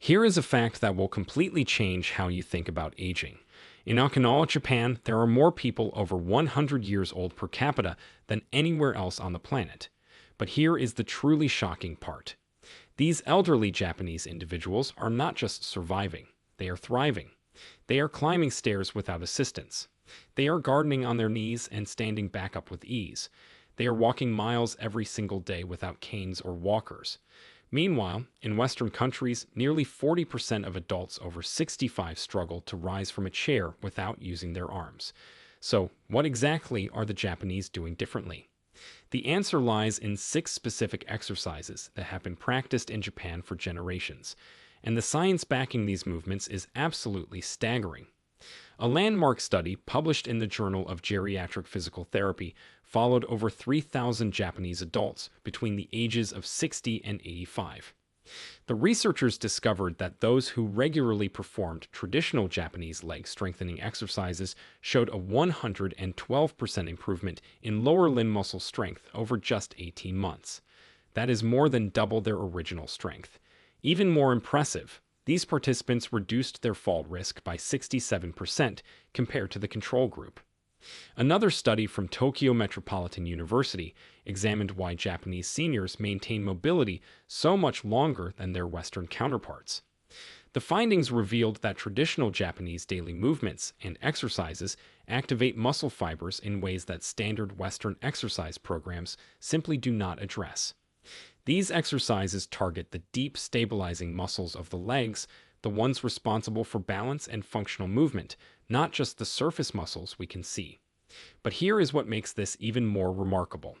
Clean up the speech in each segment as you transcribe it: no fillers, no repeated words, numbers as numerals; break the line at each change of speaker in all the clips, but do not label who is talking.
Here is a fact that will completely change how you think about aging. In Okinawa, Japan, there are more people over 100 years old per capita than anywhere else on the planet. But here is the truly shocking part. These elderly Japanese individuals are not just surviving, they are thriving. They are climbing stairs without assistance. They are gardening on their knees and standing back up with ease. They are walking miles every single day without canes or walkers. Meanwhile, in Western countries, nearly 40% of adults over 65 struggle to rise from a chair without using their arms. So, what exactly are the Japanese doing differently? The answer lies in 6 specific exercises that have been practiced in Japan for generations. And the science backing these movements is absolutely staggering. A landmark study published in the Journal of Geriatric Physical Therapy followed over 3,000 Japanese adults between the ages of 60 and 85. The researchers discovered that those who regularly performed traditional Japanese leg strengthening exercises showed a 112% improvement in lower limb muscle strength over just 18 months. That is more than double their original strength. Even more impressive, these participants reduced their fall risk by 67% compared to the control group. Another study from Tokyo Metropolitan University examined why Japanese seniors maintain mobility so much longer than their Western counterparts. The findings revealed that traditional Japanese daily movements and exercises activate muscle fibers in ways that standard Western exercise programs simply do not address. These exercises target the deep stabilizing muscles of the legs, the ones responsible for balance and functional movement, not just the surface muscles we can see. But here is what makes this even more remarkable.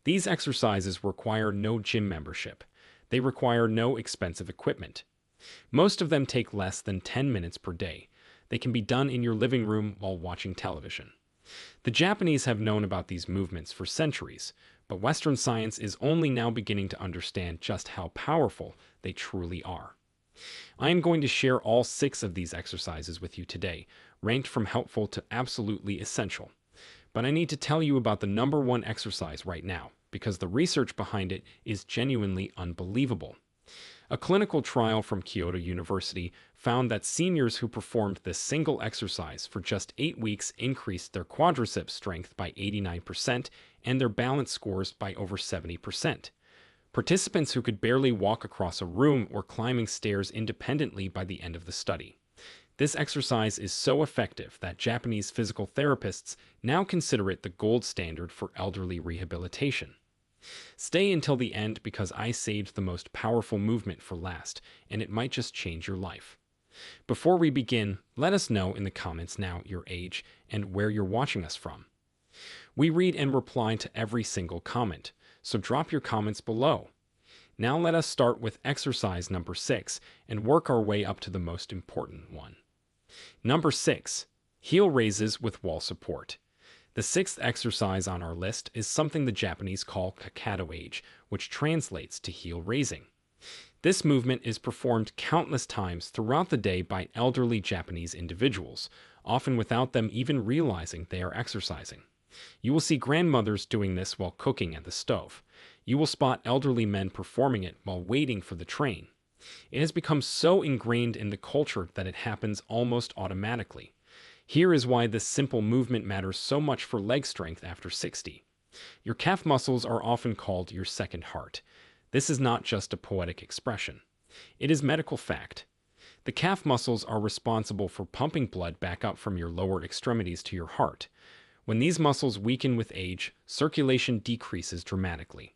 These exercises require no gym membership. They require no expensive equipment. Most of them take less than 10 minutes per day. They can be done in your living room while watching television. The Japanese have known about these movements for centuries, but Western science is only now beginning to understand just how powerful they truly are. I am going to share all 6 of these exercises with you today, ranked from helpful to absolutely essential. But I need to tell you about the number 1 exercise right now, because the research behind it is genuinely unbelievable. A clinical trial from Kyoto University found that seniors who performed this single exercise for just 8 weeks increased their quadriceps strength by 89% and their balance scores by over 70%. Participants who could barely walk across a room were climbing stairs independently by the end of the study. This exercise is so effective that Japanese physical therapists now consider it the gold standard for elderly rehabilitation. Stay until the end because I saved the most powerful movement for last, and it might just change your life. Before we begin, let us know in the comments now your age and where you're watching us from. We read and reply to every single comment, so drop your comments below. Now let us start with exercise number 6 and work our way up to the most important one. Number 6. Heel raises with wall support. The 6th exercise on our list is something the Japanese call Kakado age, which translates to heel raising. This movement is performed countless times throughout the day by elderly Japanese individuals, often without them even realizing they are exercising. You will see grandmothers doing this while cooking at the stove. You will spot elderly men performing it while waiting for the train. It has become so ingrained in the culture that it happens almost automatically. Here is why this simple movement matters so much for leg strength after 60. Your calf muscles are often called your second heart. This is not just a poetic expression. It is medical fact. The calf muscles are responsible for pumping blood back up from your lower extremities to your heart. When these muscles weaken with age, circulation decreases dramatically.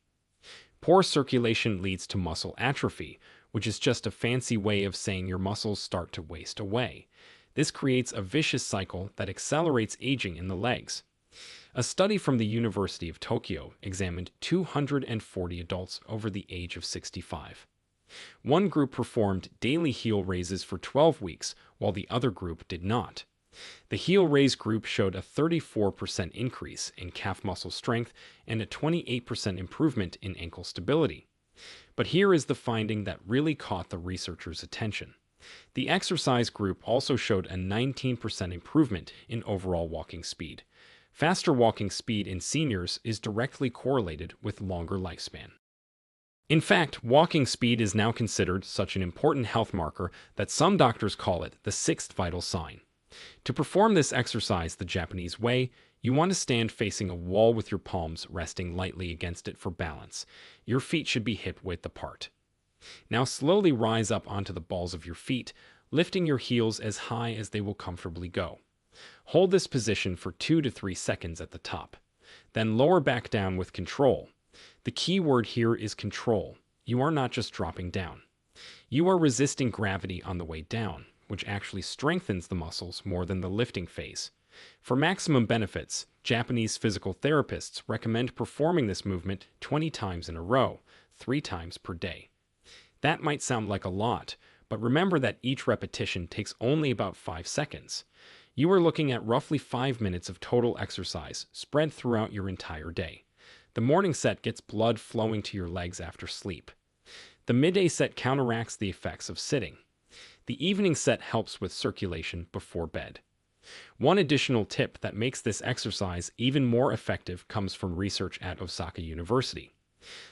Poor circulation leads to muscle atrophy, which is just a fancy way of saying your muscles start to waste away. This creates a vicious cycle that accelerates aging in the legs. A study from the University of Tokyo examined 240 adults over the age of 65. One group performed daily heel raises for 12 weeks, while the other group did not. The heel raise group showed a 34% increase in calf muscle strength and a 28% improvement in ankle stability. But here is the finding that really caught the researchers' attention. The exercise group also showed a 19% improvement in overall walking speed. Faster walking speed in seniors is directly correlated with longer lifespan. In fact, walking speed is now considered such an important health marker that some doctors call it the sixth vital sign. To perform this exercise the Japanese way, you want to stand facing a wall with your palms resting lightly against it for balance. Your feet should be hip width apart. Now slowly rise up onto the balls of your feet, lifting your heels as high as they will comfortably go. Hold this position for 2 to 3 seconds at the top. Then lower back down with control. The key word here is control. You are not just dropping down. You are resisting gravity on the way down, which actually strengthens the muscles more than the lifting phase. For maximum benefits, Japanese physical therapists recommend performing this movement 20 times in a row, 3 times per day. That might sound like a lot, but remember that each repetition takes only about 5 seconds. You are looking at roughly 5 minutes of total exercise spread throughout your entire day. The morning set gets blood flowing to your legs after sleep. The midday set counteracts the effects of sitting. The evening set helps with circulation before bed. One additional tip that makes this exercise even more effective comes from research at Osaka University.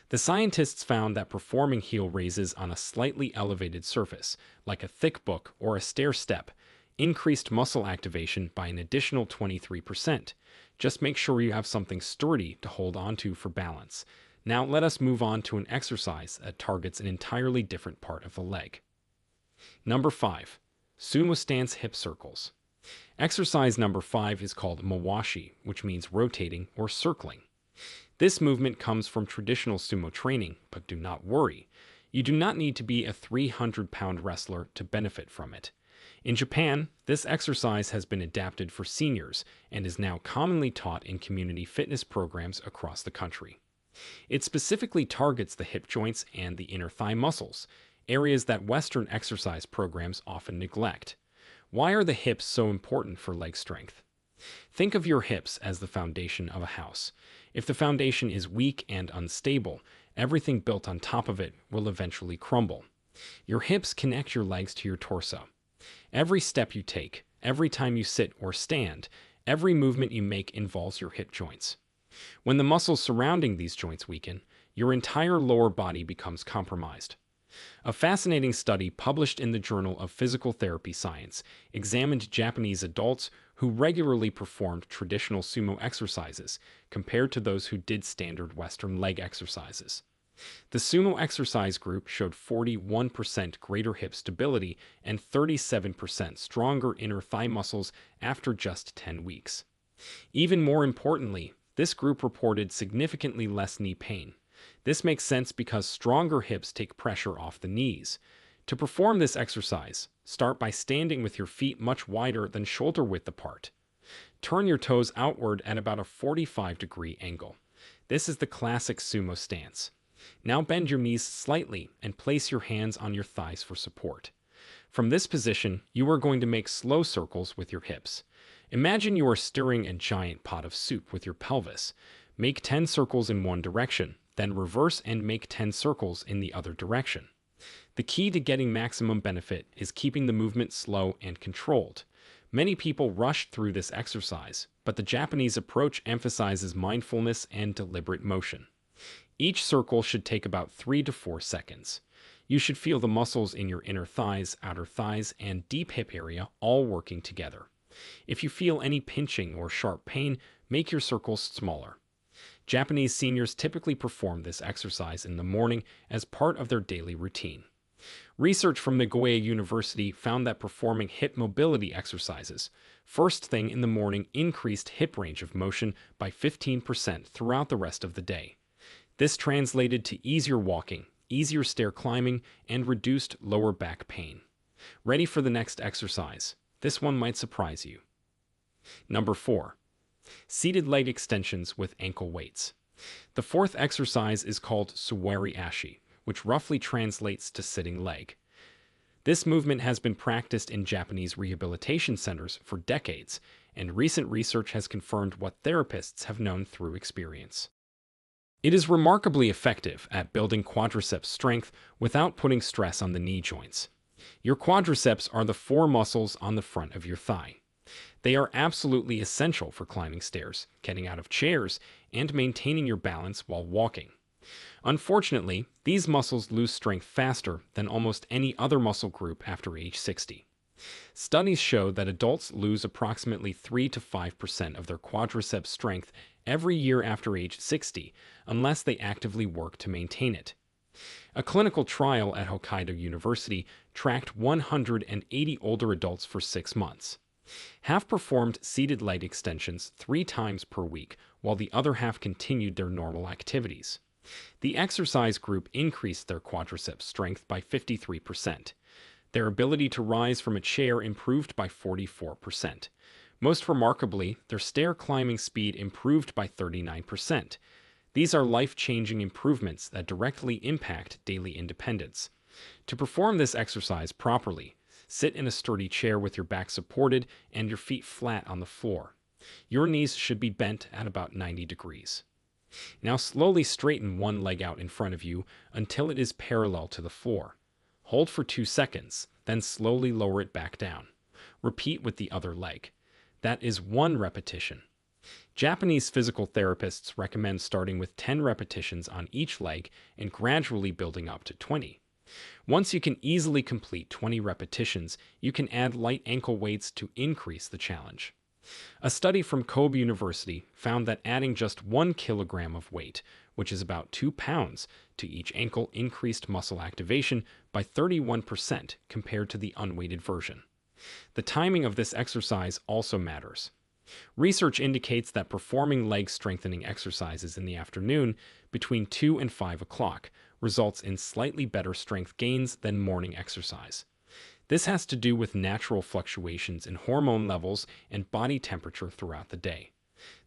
The scientists found that performing heel raises on a slightly elevated surface, like a thick book or a stair step, increased muscle activation by an additional 23%. Just make sure you have something sturdy to hold onto for balance. Now let us move on to an exercise that targets an entirely different part of the leg. Number 5. Sumo stance hip circles. Exercise number 5 is called mawashi, which means rotating or circling. This movement comes from traditional sumo training, but do not worry. You do not need to be a 300-pound wrestler to benefit from it. In Japan, this exercise has been adapted for seniors and is now commonly taught in community fitness programs across the country. It specifically targets the hip joints and the inner thigh muscles, areas that Western exercise programs often neglect. Why are the hips so important for leg strength? Think of your hips as the foundation of a house. If the foundation is weak and unstable, everything built on top of it will eventually crumble. Your hips connect your legs to your torso. Every step you take, every time you sit or stand, every movement you make involves your hip joints. When the muscles surrounding these joints weaken, your entire lower body becomes compromised. A fascinating study published in the Journal of Physical Therapy Science examined Japanese adults who regularly performed traditional sumo exercises compared to those who did standard Western leg exercises. The sumo exercise group showed 41% greater hip stability and 37% stronger inner thigh muscles after just 10 weeks. Even more importantly, this group reported significantly less knee pain. This makes sense because stronger hips take pressure off the knees. To perform this exercise, start by standing with your feet much wider than shoulder width apart. Turn your toes outward at about a 45-degree angle. This is the classic sumo stance. Now bend your knees slightly and place your hands on your thighs for support. From this position, you are going to make slow circles with your hips. Imagine you are stirring a giant pot of soup with your pelvis. Make 10 circles in one direction, then reverse and make 10 circles in the other direction. The key to getting maximum benefit is keeping the movement slow and controlled. Many people rush through this exercise, but the Japanese approach emphasizes mindfulness and deliberate motion. Each circle should take about 3 to 4 seconds. You should feel the muscles in your inner thighs, outer thighs, and deep hip area all working together. If you feel any pinching or sharp pain, make your circles smaller. Japanese seniors typically perform this exercise in the morning as part of their daily routine. Research from Nagoya University found that performing hip mobility exercises first thing in the morning increased hip range of motion by 15% throughout the rest of the day. This translated to easier walking, easier stair climbing, and reduced lower back pain. Ready for the next exercise? This one might surprise you. Number 4. Seated leg extensions with ankle weights. The fourth exercise is called Sawari Ashi, which roughly translates to sitting leg. This movement has been practiced in Japanese rehabilitation centers for decades, and recent research has confirmed what therapists have known through experience. It is remarkably effective at building quadriceps strength without putting stress on the knee joints. Your quadriceps are the 4 muscles on the front of your thigh. They are absolutely essential for climbing stairs, getting out of chairs, and maintaining your balance while walking. Unfortunately, these muscles lose strength faster than almost any other muscle group after age 60. Studies show that adults lose approximately 3 to 5% of their quadriceps strength every year after age 60 unless they actively work to maintain it. A clinical trial at Hokkaido University tracked 180 older adults for 6 months. Half performed seated leg extensions 3 times per week, while the other half continued their normal activities. The exercise group increased their quadriceps strength by 53%. Their ability to rise from a chair improved by 44%. Most remarkably, their stair climbing speed improved by 39%. These are life-changing improvements that directly impact daily independence. To perform this exercise properly, sit in a sturdy chair with your back supported and your feet flat on the floor. Your knees should be bent at about 90 degrees. Now slowly straighten one leg out in front of you until it is parallel to the floor. Hold for 2 seconds, then slowly lower it back down. Repeat with the other leg. That is 1 repetition. Japanese physical therapists recommend starting with 10 repetitions on each leg and gradually building up to 20. Once you can easily complete 20 repetitions, you can add light ankle weights to increase the challenge. A study from Kobe University found that adding just 1 kilogram of weight, which is about 2 pounds, to each ankle increased muscle activation by 31% compared to the unweighted version. The timing of this exercise also matters. Research indicates that performing leg strengthening exercises in the afternoon between 2 and 5 o'clock results in slightly better strength gains than morning exercise. This has to do with natural fluctuations in hormone levels and body temperature throughout the day.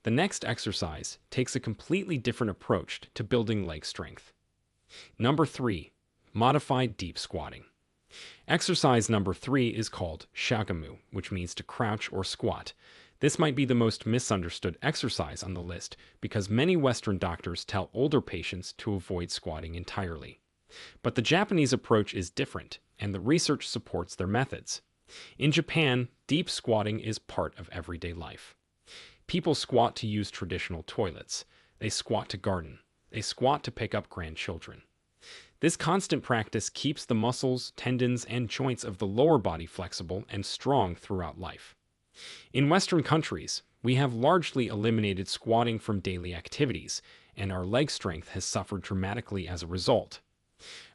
The next exercise takes a completely different approach to building leg strength. Number 3. Modified deep squatting. Exercise number 3 is called shagamu, which means to crouch or squat. This might be the most misunderstood exercise on the list because many Western doctors tell older patients to avoid squatting entirely. But the Japanese approach is different, and the research supports their methods. In Japan, deep squatting is part of everyday life. People squat to use traditional toilets. They squat to garden. They squat to pick up grandchildren. This constant practice keeps the muscles, tendons, and joints of the lower body flexible and strong throughout life. In Western countries, we have largely eliminated squatting from daily activities, and our leg strength has suffered dramatically as a result.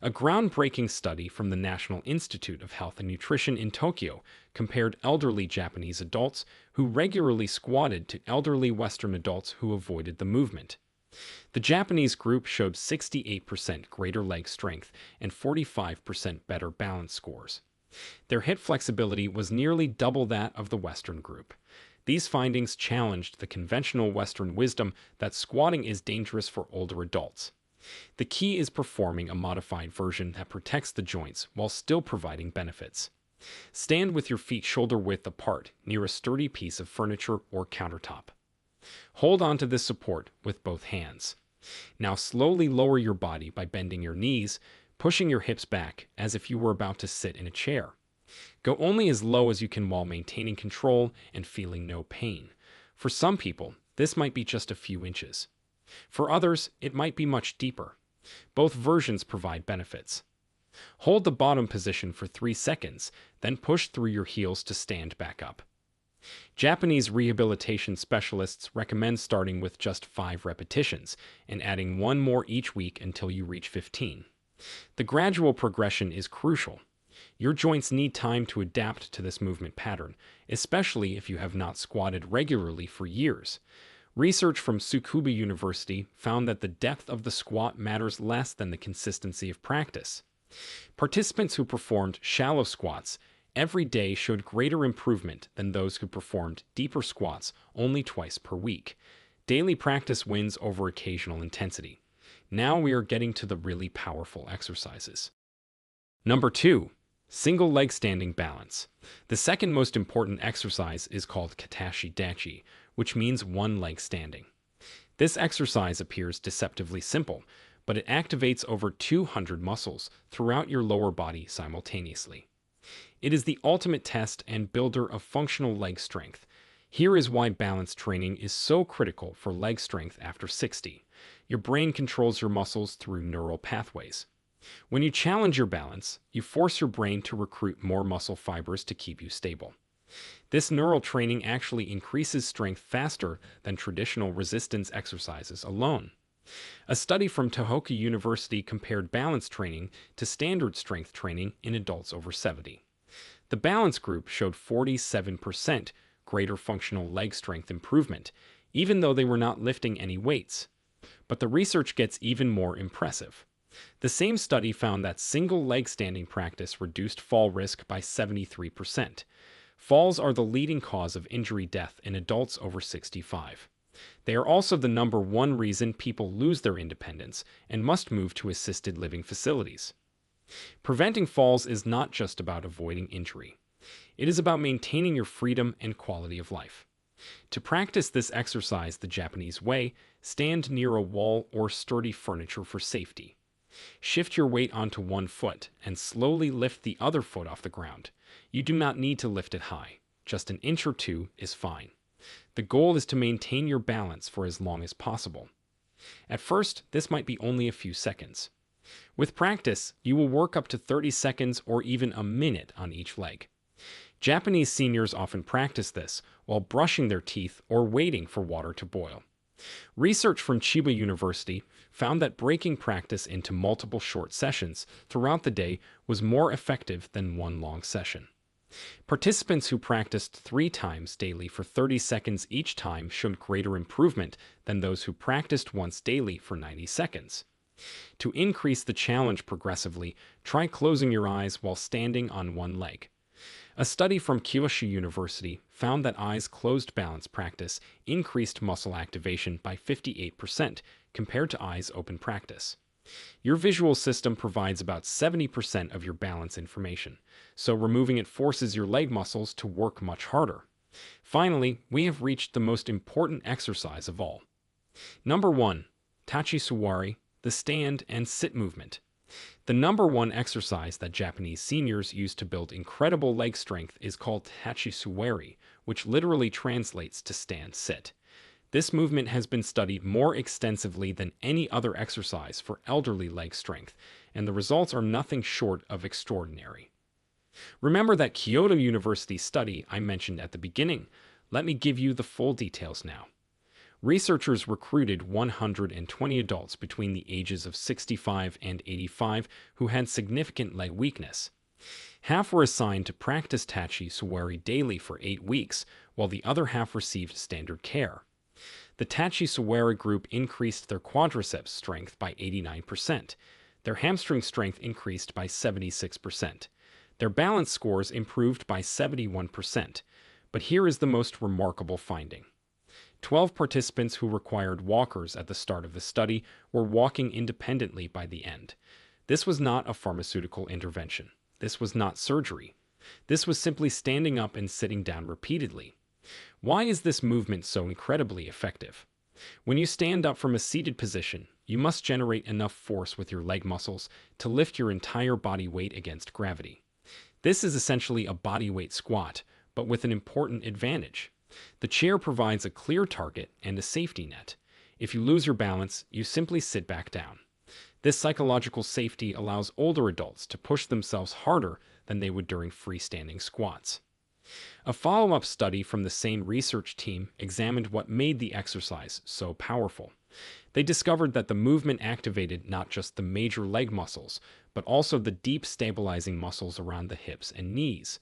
A groundbreaking study from the National Institute of Health and Nutrition in Tokyo compared elderly Japanese adults who regularly squatted to elderly Western adults who avoided the movement. The Japanese group showed 68% greater leg strength and 45% better balance scores. Their hip flexibility was nearly double that of the Western group. These findings challenged the conventional Western wisdom that squatting is dangerous for older adults. The key is performing a modified version that protects the joints while still providing benefits. Stand with your feet shoulder width apart near a sturdy piece of furniture or countertop. Hold on to this support with both hands. Now slowly lower your body by bending your knees, pushing your hips back as if you were about to sit in a chair. Go only as low as you can while maintaining control and feeling no pain. For some people, this might be just a few inches. For others, it might be much deeper. Both versions provide benefits. Hold the bottom position for 3 seconds, then push through your heels to stand back up. Japanese rehabilitation specialists recommend starting with just 5 repetitions and adding 1 more each week until you reach 15. The gradual progression is crucial. Your joints need time to adapt to this movement pattern, especially if you have not squatted regularly for years. Research from Tsukuba University found that the depth of the squat matters less than the consistency of practice. Participants who performed shallow squats every day showed greater improvement than those who performed deeper squats only twice per week. Daily practice wins over occasional intensity. Now we are getting to the really powerful exercises. Number 2. Single leg standing balance. The second most important exercise is called katashi dachi, which means one leg standing. This exercise appears deceptively simple, but it activates over 200 muscles throughout your lower body simultaneously. It is the ultimate test and builder of functional leg strength. Here is why balance training is so critical for leg strength after 60. Your brain controls your muscles through neural pathways. When you challenge your balance, you force your brain to recruit more muscle fibers to keep you stable. This neural training actually increases strength faster than traditional resistance exercises alone. A study from Tohoku University compared balance training to standard strength training in adults over 70. The balance group showed 47% greater functional leg strength improvement, even though they were not lifting any weights. But the research gets even more impressive. The same study found that single leg standing practice reduced fall risk by 73%. Falls are the leading cause of injury death in adults over 65. They are also the number one reason people lose their independence and must move to assisted living facilities. Preventing falls is not just about avoiding injury. It is about maintaining your freedom and quality of life. To practice this exercise the Japanese way, stand near a wall or sturdy furniture for safety. Shift your weight onto one foot and slowly lift the other foot off the ground. You do not need to lift it high. Just an inch or two is fine. The goal is to maintain your balance for as long as possible. At first, this might be only a few seconds. With practice, you will work up to 30 seconds or even a minute on each leg. Japanese seniors often practice this while brushing their teeth or waiting for water to boil. Research from Chiba University found that breaking practice into multiple short sessions throughout the day was more effective than one long session. Participants who practiced 3 times daily for 30 seconds each time showed greater improvement than those who practiced once daily for 90 seconds. To increase the challenge progressively, try closing your eyes while standing on one leg. A study from Kyushu University found that eyes closed balance practice increased muscle activation by 58% compared to eyes open practice. Your visual system provides about 70% of your balance information, so removing it forces your leg muscles to work much harder. Finally, we have reached the most important exercise of all. Number 1. Tachi-Sawari, the stand and sit movement. The number one exercise that Japanese seniors use to build incredible leg strength is called Tachi-Sawari, which literally translates to stand-sit. This movement has been studied more extensively than any other exercise for elderly leg strength, and the results are nothing short of extraordinary. Remember that Kyoto University study I mentioned at the beginning. Let me give you the full details now. Researchers recruited 120 adults between the ages of 65 and 85 who had significant leg weakness. Half were assigned to practice Tachi-Sawari daily for 8 weeks, while the other half received standard care. The Tachi-Sawari group increased their quadriceps strength by 89%. Their hamstring strength increased by 76%. Their balance scores improved by 71%. But here is the most remarkable finding. 12 participants who required walkers at the start of the study were walking independently by the end. This was not a pharmaceutical intervention. This was not surgery. This was simply standing up and sitting down repeatedly. Why is this movement so incredibly effective? When you stand up from a seated position, you must generate enough force with your leg muscles to lift your entire body weight against gravity. This is essentially a body weight squat, but with an important advantage. The chair provides a clear target and a safety net. If you lose your balance, you simply sit back down. This psychological safety allows older adults to push themselves harder than they would during freestanding squats. A follow-up study from the same research team examined what made the exercise so powerful. They discovered that the movement activated not just the major leg muscles, but also the deep stabilizing muscles around the hips and knees.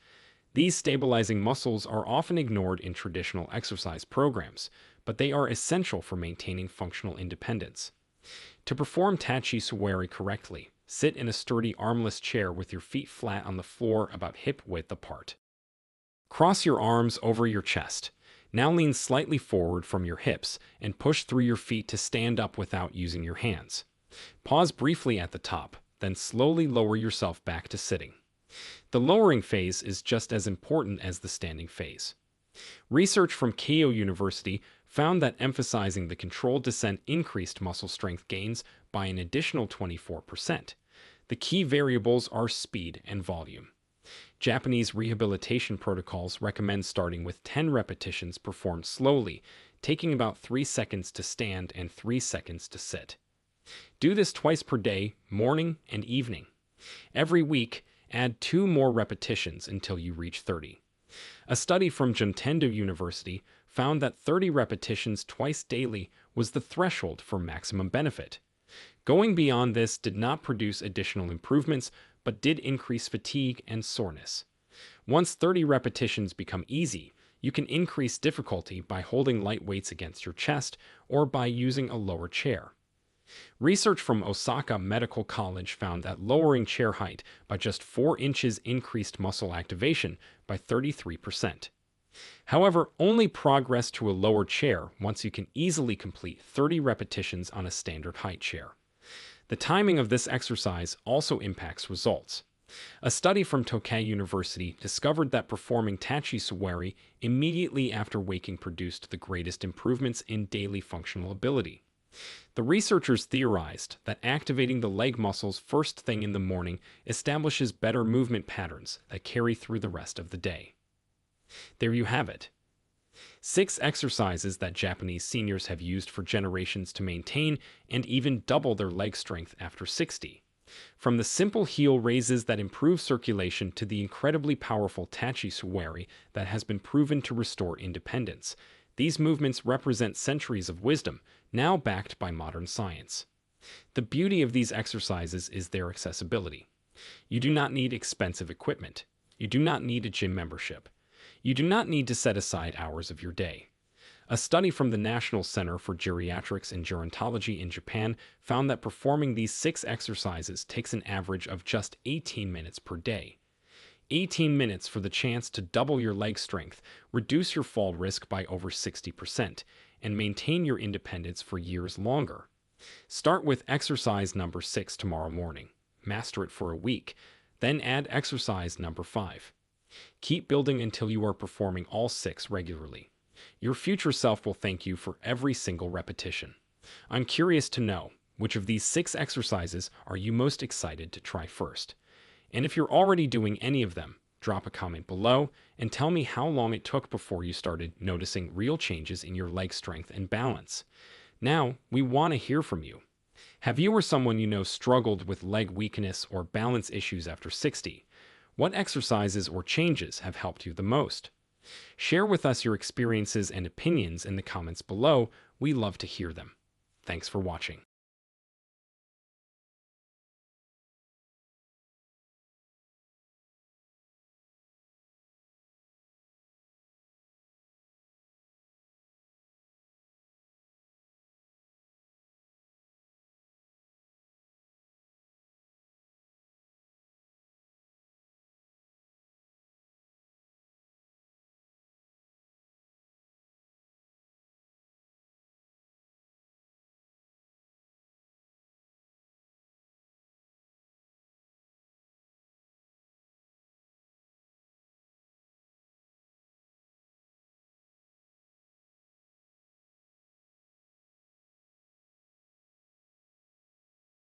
These stabilizing muscles are often ignored in traditional exercise programs, but they are essential for maintaining functional independence. To perform Tachi-Sawari correctly, sit in a sturdy armless chair with your feet flat on the floor about hip width apart. Cross your arms over your chest. Now lean slightly forward from your hips and push through your feet to stand up without using your hands. Pause briefly at the top, then slowly lower yourself back to sitting. The lowering phase is just as important as the standing phase. Research from Keio University found that emphasizing the controlled descent increased muscle strength gains by an additional 24%. The key variables are speed and volume. Japanese rehabilitation protocols recommend starting with 10 repetitions performed slowly, taking about 3 seconds to stand and 3 seconds to sit. Do this twice per day, morning and evening. Every week, add 2 more repetitions until you reach 30. A study from Juntendo University found that 30 repetitions twice daily was the threshold for maximum benefit. Going beyond this did not produce additional improvements, but did increase fatigue and soreness. Once 30 repetitions become easy, you can increase difficulty by holding light weights against your chest or by using a lower chair. Research from Osaka Medical College found that lowering chair height by just 4 inches increased muscle activation by 33%. However, only progress to a lower chair once you can easily complete 30 repetitions on a standard height chair. The timing of this exercise also impacts results. A study from Tokai University discovered that performing Tachi Suwari immediately after waking produced the greatest improvements in daily functional ability. The researchers theorized that activating the leg muscles first thing in the morning establishes better movement patterns that carry through the rest of the day. There you have it. 6 exercises that Japanese seniors have used for generations to maintain and even double their leg strength after 60. From the simple heel raises that improve circulation to the incredibly powerful Tachi Suwari that has been proven to restore independence, these movements represent centuries of wisdom, now backed by modern science. The beauty of these exercises is their accessibility. You do not need expensive equipment. You do not need a gym membership. You do not need to set aside hours of your day. A study from the National Center for Geriatrics and Gerontology in Japan found that performing these 6 exercises takes an average of just 18 minutes per day. 18 minutes for the chance to double your leg strength, reduce your fall risk by over 60%, and maintain your independence for years longer. Start with exercise number 6 tomorrow morning. Master it for a week. Then add exercise number 5. Keep building until you are performing all 6 regularly. Your future self will thank you for every single repetition. I'm curious to know, which of these 6 exercises are you most excited to try first? And if you're already doing any of them, drop a comment below and tell me how long it took before you started noticing real changes in your leg strength and balance. Now, we want to hear from you. Have you or someone you know struggled with leg weakness or balance issues after 60? What exercises or changes have helped you the most? Share with us your experiences and opinions in the comments below. We love to hear them. Thanks for watching.